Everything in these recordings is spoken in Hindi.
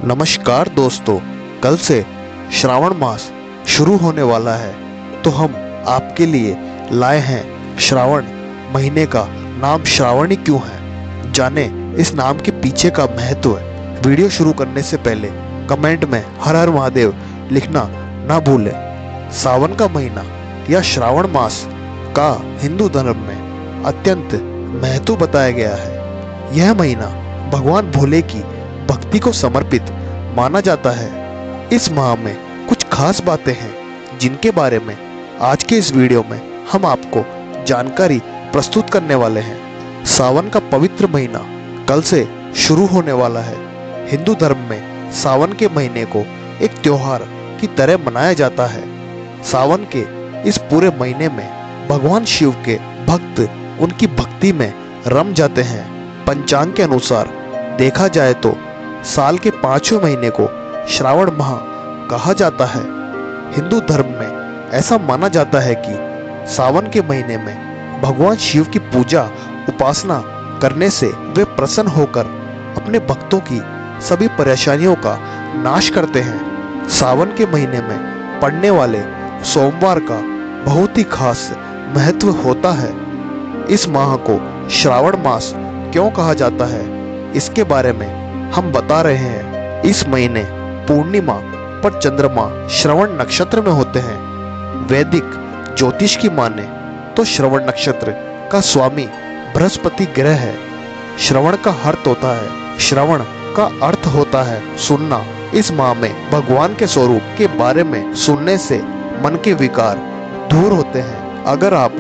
नमस्कार दोस्तों, कल से श्रावण मास शुरू होने वाला है तो हम आपके लिए लाए हैं श्रावण महीने का नाम श्रावणी क्यों है। जाने इस नाम के पीछे का महत्व है। वीडियो शुरू करने से पहले कमेंट में हर हर महादेव लिखना ना भूलें। सावन का महीना या श्रावण मास का हिंदू धर्म में अत्यंत महत्व बताया गया है। यह महीना भगवान भोले की भक्ति को समर्पित माना जाता है। इस माह में कुछ खास बातें हैं जिनके बारे में आज के इस वीडियो में हम आपको जानकारी प्रस्तुत करने वाले हैं। सावन का पवित्र महीना कल से शुरू होने वाला है। हिंदू धर्म में सावन के महीने को एक त्योहार की तरह मनाया जाता है। सावन के इस पूरे महीने में भगवान शिव के भक्त उनकी भक्ति में रम जाते हैं। पंचांग के अनुसार देखा जाए तो साल के 5वें महीने को श्रावण माह कहा जाता है। हिंदू धर्म में ऐसा माना जाता है कि सावन के महीने में भगवान शिव की पूजा उपासना करने से वे प्रसन्न होकर अपने भक्तों की सभी परेशानियों का नाश करते हैं। सावन के महीने में पड़ने वाले सोमवार का बहुत ही खास महत्व होता है। इस माह को श्रावण मास क्यों कहा जाता है, इसके बारे में हम बता रहे हैं। इस महीने पूर्णिमा पर चंद्रमा श्रवण नक्षत्र में होते हैं। वैदिक ज्योतिष की माने तो श्रवण नक्षत्र का स्वामी बृहस्पति ग्रह है। श्रवण का अर्थ होता है श्रवण का अर्थ होता है सुनना। इस माह में भगवान के स्वरूप के बारे में सुनने से मन के विकार दूर होते हैं। अगर आप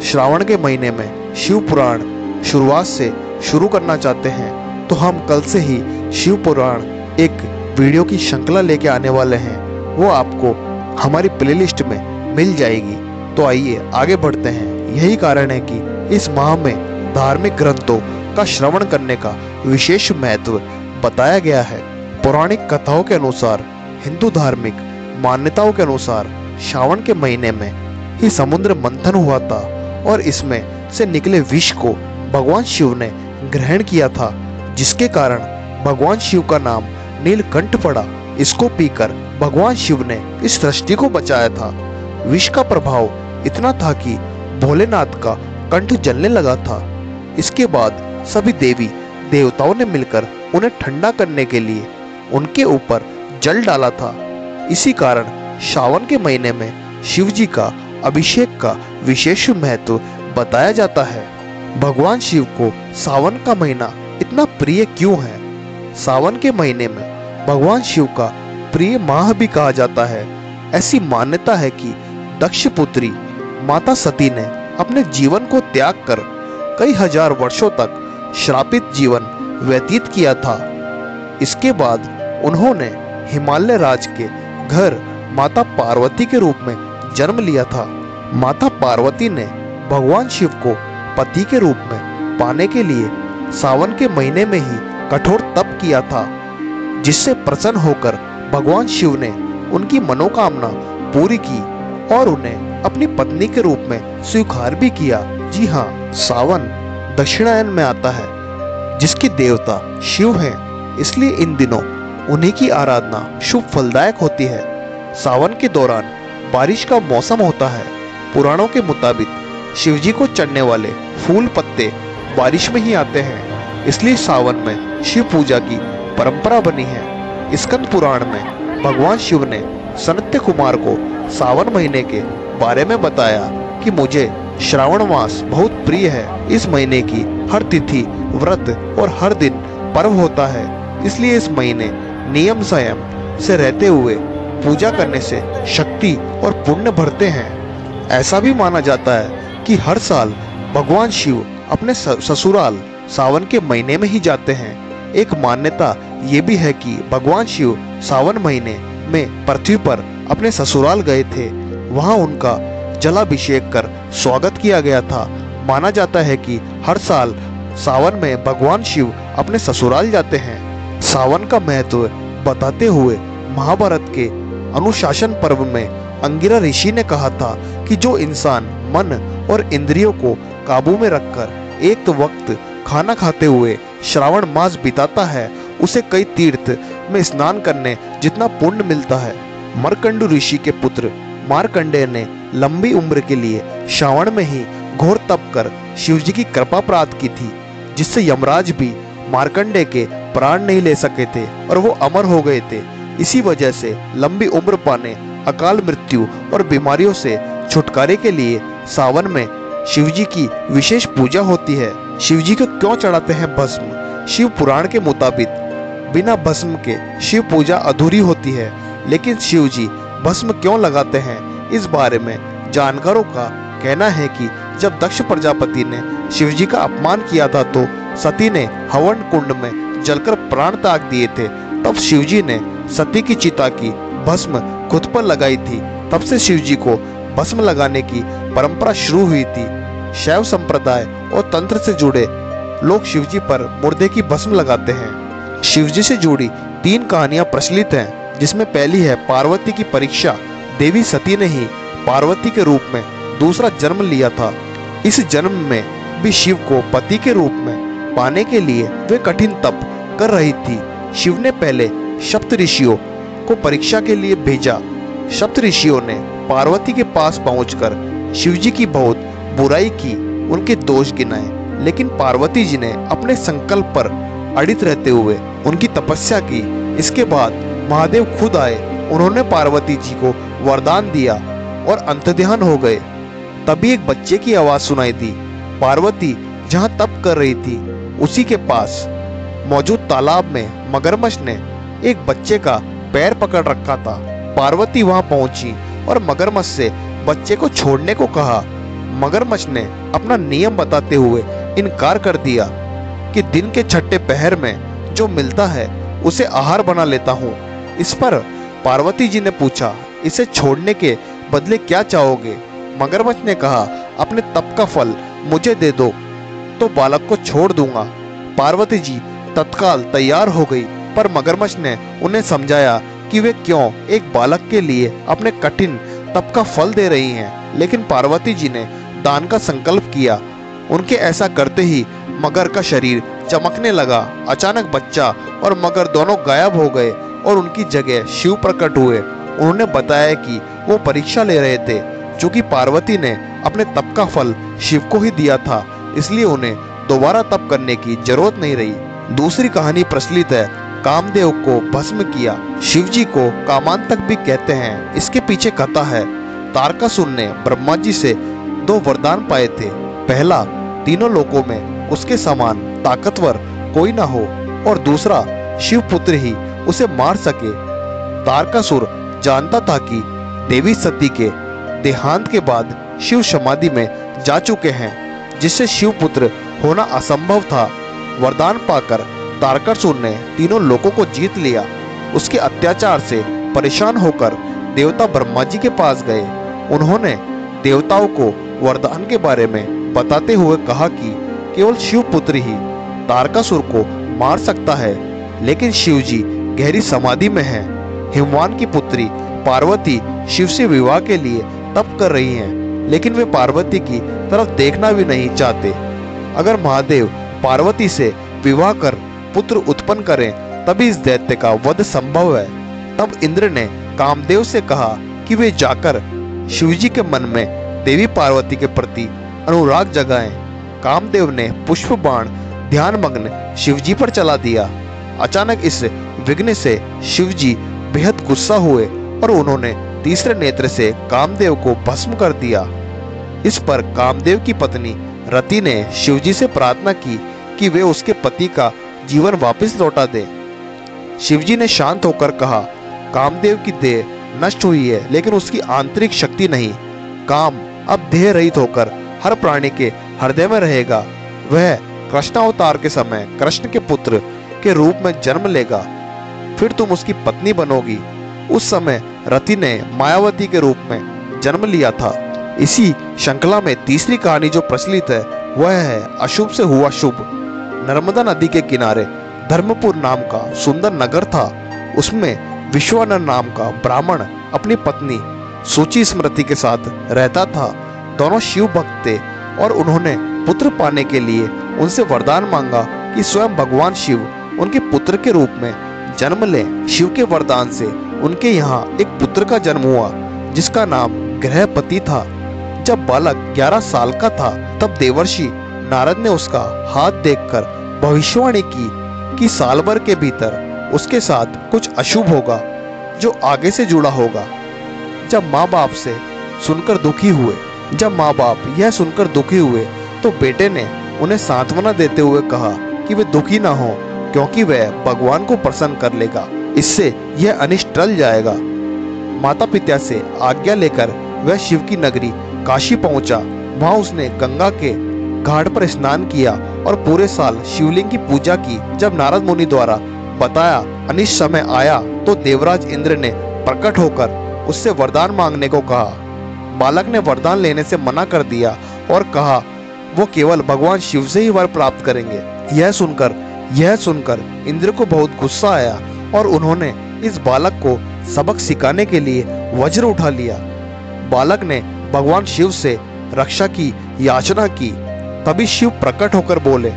श्रावण के महीने में शिव पुराण शुरुआत से शुरू करना चाहते हैं तो हम कल से ही शिव पुराण एक वीडियो की श्रृंखला लेके आने वाले हैं। वो आपको हमारी प्लेलिस्ट में मिल जाएगी। तो आइए आगे बढ़ते हैं। यही कारण है कि इस माह में धार्मिक ग्रंथों का श्रवण करने का विशेष महत्व बताया गया है। पौराणिक कथाओं के अनुसार, हिंदू धार्मिक मान्यताओं के अनुसार श्रावण के महीने में ही समुद्र मंथन हुआ था और इसमें से निकले विष को भगवान शिव ने ग्रहण किया था, जिसके कारण भगवान शिव का नाम नीलकंठ पड़ा। इसको पीकर भगवान शिव ने इस सृष्टि को बचाया था। विष का प्रभाव इतना था कि भोलेनाथ का कंठ जलने लगा था। इसके बाद सभी देवी देवताओं ने मिलकर उन्हें ठंडा करने के लिए उनके ऊपर जल डाला था। इसी कारण सावन के महीने में शिव जी का अभिषेक का विशेष महत्व बताया जाता है। भगवान शिव को सावन का महीना इतना प्रिय क्यों है? सावन के महीने में भगवान शिव का प्रिय माह भी कहा जाता है। ऐसी मान्यता है कि दक्ष पुत्री माता सती ने अपने जीवन को त्याग कर कई हजार वर्षों तक श्रापित जीवन व्यतीत किया था। इसके बाद उन्होंने हिमालय राज के घर माता पार्वती के रूप में जन्म लिया था। माता पार्वती ने भगवान शिव को पति के रूप में पाने के लिए सावन के महीने में ही कठोर तप किया था, जिससे प्रसन्न होकर भगवान शिव ने उनकी मनोकामना पूरी की और उन्हें अपनी पत्नी के रूप में स्वीकार भी किया। जी हाँ, सावन दक्षिणायन में आता है, जिसके देवता शिव हैं, इसलिए इन दिनों उन्हीं की आराधना शुभ फलदायक होती है। सावन के दौरान बारिश का मौसम होता है। पुराणों के मुताबिक शिवजी को चढ़ने वाले फूल पत्ते बारिश में ही आते हैं, इसलिए सावन में शिव पूजा की परंपरा बनी है। स्कंद पुराण में भगवान शिव ने सनत्य कुमार को सावन महीने के बारे में बताया कि मुझे श्रावण मास बहुत प्रिय है। इस महीने की हर तिथि, व्रत और हर दिन पर्व होता है, इसलिए इस महीने नियम संयम से रहते हुए पूजा करने से शक्ति और पुण्य बढ़ते हैं। ऐसा भी माना जाता है कि हर साल भगवान शिव अपने ससुराल सावन के महीने में ही जाते हैं। एक मान्यता ये भी है कि भगवान शिव सावन महीने में पृथ्वी पर अपने ससुराल गए थे। वहां उनका जलाभिषेक कर स्वागत किया गया था। माना जाता है कि हर साल सावन में भगवान शिव अपने ससुराल जाते हैं। सावन का महत्व बताते हुए महाभारत के अनुशासन पर्व में अंगिरा ऋषि ने कहा था कि जो इंसान मन और इंद्रियों को काबू में रखकर एक वक्त खाना खाते हुए श्रावण मास बिताता है, उसे कई तीर्थ में स्नान करने जितना पुण्य मिलता है। मरकंडू ऋषि के पुत्र मार्कंडेय ने लंबी उम्र के लिए श्रावण में ही घोर तप कर शिवजी की कृपा प्राप्त की थी, जिससे यमराज भी मार्कंडेय के प्राण नहीं ले सके थे और वो अमर हो गए थे। इसी वजह से लंबी उम्र पाने, अकाल मृत्यु और बीमारियों से छुटकारे के लिए सावन में शिवजी की विशेष पूजा होती है। शिवजी को क्यों चढ़ाते हैं भस्म? शिव पुराण के मुताबिक बिना भस्म के शिव पूजा अधूरी होती है, लेकिन शिवजी भस्म क्यों लगाते हैं, इस बारे में जानकारों का कहना है कि जब दक्ष प्रजापति ने शिवजी का अपमान किया था तो सती ने हवन कुंड में जलकर प्राण त्याग दिए थे। तब शिवजी ने सती की चिता की भस्म खुद पर लगाई थी। तब से शिवजी को भस्म लगाने की परंपरा शुरू हुई थी। शैव संप्रदाय और तंत्र से जुड़े लोग शिवजी पर मुर्दे की भस्म लगाते हैं। शिवजी से जुड़ी 3 कहानियां प्रचलित हैं, जिसमें पहली है पार्वती की परीक्षा। देवी सती ने ही पार्वती के रूप में दूसरा जन्म लिया था। इस जन्म में भी शिव को पति के रूप में पाने के लिए वे कठिन तप कर रही थी। शिव ने पहले सप्त ऋषियों को परीक्षा के लिए भेजा। सप्त ऋषियों ने पार्वती के पास पहुंचकर शिवजी की बहुत बुराई की, उनके दोष गिनाए, लेकिन पार्वती जी ने अपने संकल्प पर अड़ित रहते हुए उनकी तपस्या की। इसके बाद महादेव खुद आए, उन्होंने पार्वती जी को वरदान दिया और अंतर्ध्यान हो गए। तभी एक बच्चे की आवाज सुनाई दी। पार्वती जहां तप कर रही थी उसी के पास मौजूद तालाब में मगरमच्छ ने एक बच्चे का पैर पकड़ रखा था। पार्वती वहां पहुंची और मगरमच्छ से बच्चे को छोड़ने को कहा। मगरमच्छ ने अपना नियम बताते हुए इनकार कर दिया कि दिन के छठे पहर में जो मिलता है उसे आहार बना लेता हूँ। इस पर पार्वती जी ने पूछा, इसे छोड़ने के बदले क्या चाहोगे? मगरमच्छ ने कहा, अपने तप का फल मुझे दे दो तो बालक को छोड़ दूंगा। पार्वती जी तत्काल तैयार हो गई, पर मगरमच्छ ने उन्हें समझाया कि वे क्यों एक बालक के लिए अपने कठिन तप का फल दे रही हैं। लेकिन पार्वती जी ने दान का संकल्प किया। उनके ऐसा करते ही मगर का शरीर चमकने लगा। अचानक बच्चा और मगर दोनों गायब हो गए और उनकी जगह शिव प्रकट हुए। उन्होंने बताया कि वो परीक्षा ले रहे थे, क्योंकि पार्वती ने अपने तप का फल शिव को ही दिया था, इसलिए उन्हें दोबारा तप करने की जरूरत नहीं रही। दूसरी कहानी प्रचलित है, कामदेव को भस्म किया। शिव जी को कामांतक भी कहते हैं। इसके पीछे कथा है, तारकासुर ने ब्रह्मा जी से 2 वरदान पाए थे। पहला, तीनों लोकों में उसके समान ताकतवर कोई ना हो, और दूसरा, शिवपुत्र ही उसे मार सके। तारकासुर जानता था कि देवी सती के देहांत के बाद शिव समाधि में जा चुके हैं, जिससे शिवपुत्र होना असंभव था। वरदान पाकर तारकासुर ने तीनों लोकों को जीत लिया। उसके अत्याचार से परेशान होकर देवता ब्रह्मा जी के पास गए। उन्होंने देवताओं को वरदान के बारे में बताते हुए कहा कि केवल शिवपुत्र ही तारकासुर को मार सकता है, लेकिन शिवजी गहरी समाधि में हैं। हिमवान की पुत्री पार्वती शिव से विवाह के लिए तप कर रही हैं, लेकिन वे पार्वती की तरफ देखना भी नहीं चाहते। अगर महादेव पार्वती से विवाह कर पुत्र उत्पन्न करें तभी इस दैत्य का वध संभव है। तब इंद्र ने कामदेव से कहा कि वे जाकर शिवजी के मन में देवी पार्वती के प्रति अनुराग जगाएं। कामदेव ने पुष्प बाण ध्यानमग्न शिवजी पर चला दिया। अचानक इस विघ्न से शिवजी बेहद गुस्सा हुए और उन्होंने तीसरे नेत्र से कामदेव को भस्म कर दिया। इस पर कामदेव की पत्नी रति ने शिवजी से प्रार्थना की कि वे उसके पति का जीवन वापस लौटा दे। शिवजी ने शांत होकर कहा, कामदेव की देह नष्ट हुई है, लेकिन उसकी आंतरिक शक्ति नहीं। काम अब देह रहित होकर हर प्राणी के हृदय में रहेगा। वह कृष्णावतार के समय कृष्ण के पुत्र के रूप में जन्म लेगा, फिर तुम उसकी पत्नी बनोगी। उस समय रति ने मायावती के रूप में जन्म लिया था। इसी श्रृंखला में तीसरी कहानी जो प्रचलित है वह है अशुभ से हुआ शुभ। नर्मदा नदी के किनारे धर्मपुर नाम का सुंदर नगर था। उसमें विश्वानर नाम का ब्राह्मण अपनी पत्नी सूची स्मृति के साथ रहता था। दोनों शिव भक्त थे और उन्होंने पुत्र पाने के लिए उनसे वरदान मांगा कि स्वयं भगवान शिव उनके पुत्र के रूप में जन्म लें। शिव के वरदान से उनके यहाँ एक पुत्र का जन्म हुआ जिसका नाम गृहपति था। जब बालक 11 साल का था तब देवर्षि नारद ने उसका हाथ देखकर भविष्यवाणी की कि साल भर के भीतर उसके साथ कुछ अशुभ होगा जो आगे से जुड़ा होगा। जब माँ बाप यह सुनकर दुखी हुए तो बेटे ने उन्हें सांत्वना देते हुए कहा कि वे दुखी ना हो, क्योंकि वह भगवान को प्रसन्न कर लेगा, इससे यह अनिष्ट टल जाएगा। माता पिता से आज्ञा लेकर वह शिव की नगरी काशी पहुंचा। वहां उसने गंगा के घाट पर स्नान किया और पूरे साल शिवलिंग की पूजा की। जब नारद मुनि द्वारा बताया अनिष्ट समय आया तो देवराज इंद्र ने प्रकट होकर उससे वरदान मांगने को कहा। बालक ने वरदान लेने से मना कर दिया और कहा वो केवल भगवान शिव से ही वर प्राप्त करेंगे। यह सुनकर इंद्र को बहुत गुस्सा आया और उन्होंने इस बालक को सबक सिखाने के लिए वज्र उठा लिया। बालक ने भगवान शिव से रक्षा की याचना की। तभी शिव प्रकट होकर बोले,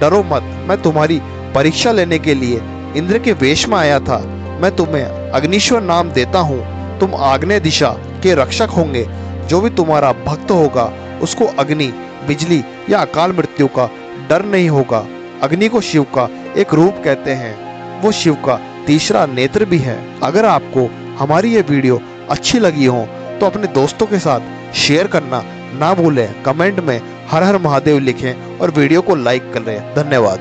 डरो मत, मैं तुम्हारी परीक्षा लेने के लिए इंद्र के वेश में आया था। मैं तुम्हें अग्निश्वर नाम देता हूँ। तुम आग्नेय दिशा के रक्षक होंगे। जो भी तुम्हारा भक्त होगा उसको अग्नि, बिजली या अकाल मृत्यु का डर नहीं होगा। अग्नि को शिव का एक रूप कहते हैं। वो शिव का तीसरा नेत्र भी है। अगर आपको हमारी ये वीडियो अच्छी लगी हो तो अपने दोस्तों के साथ शेयर करना ना भूलें। कमेंट में हर हर महादेव लिखें और वीडियो को लाइक करें। धन्यवाद।